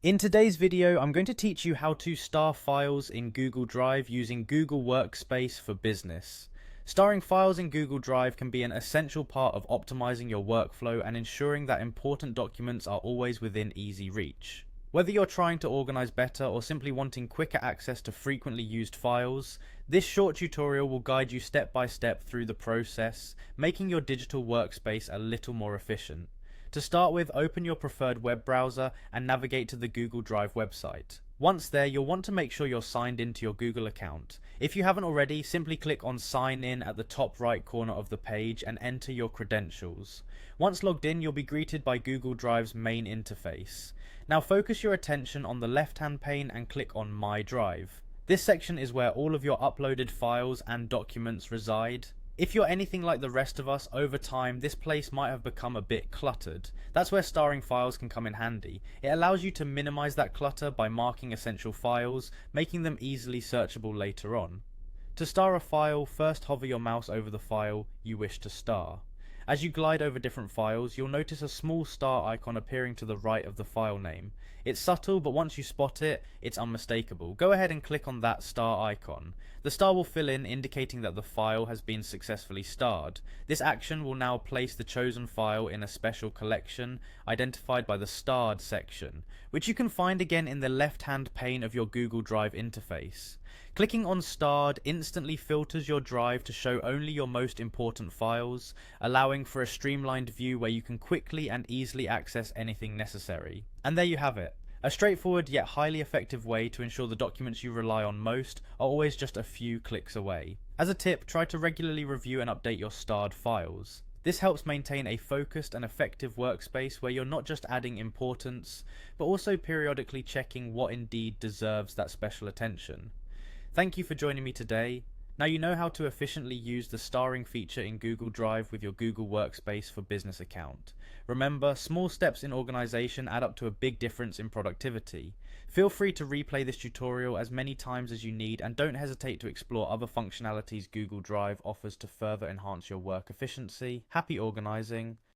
In today's video, I'm going to teach you how to star files in Google Drive using Google Workspace for Business. Starring files in Google Drive can be an essential part of optimizing your workflow and ensuring that important documents are always within easy reach. Whether you're trying to organize better or simply wanting quicker access to frequently used files, this short tutorial will guide you step by step through the process, making your digital workspace a little more efficient. To start with, open your preferred web browser and navigate to the Google Drive website. Once there, you'll want to make sure you're signed into your Google account. If you haven't already, simply click on Sign In at the top right corner of the page and enter your credentials. Once logged in, you'll be greeted by Google Drive's main interface. Now focus your attention on the left-hand pane and click on My Drive. This section is where all of your uploaded files and documents reside. If you're anything like the rest of us, over time this place might have become a bit cluttered. That's where starring files can come in handy. It allows you to minimize that clutter by marking essential files, making them easily searchable later on. To star a file, first hover your mouse over the file you wish to star. As you glide over different files, you'll notice a small star icon appearing to the right of the file name. It's subtle, but once you spot it, it's unmistakable. Go ahead and click on that star icon. The star will fill in, indicating that the file has been successfully starred. This action will now place the chosen file in a special collection, identified by the starred section, which you can find again in the left-hand pane of your Google Drive interface. Clicking on Starred instantly filters your drive to show only your most important files, allowing for a streamlined view where you can quickly and easily access anything necessary. And there you have it. A straightforward yet highly effective way to ensure the documents you rely on most are always just a few clicks away. As a tip, try to regularly review and update your starred files. This helps maintain a focused and effective workspace where you're not just adding importance, but also periodically checking what indeed deserves that special attention. Thank you for joining me today. Now you know how to efficiently use the starring feature in Google Drive with your Google Workspace for Business account. Remember, small steps in organization add up to a big difference in productivity. Feel free to replay this tutorial as many times as you need, and don't hesitate to explore other functionalities Google Drive offers to further enhance your work efficiency. Happy organizing!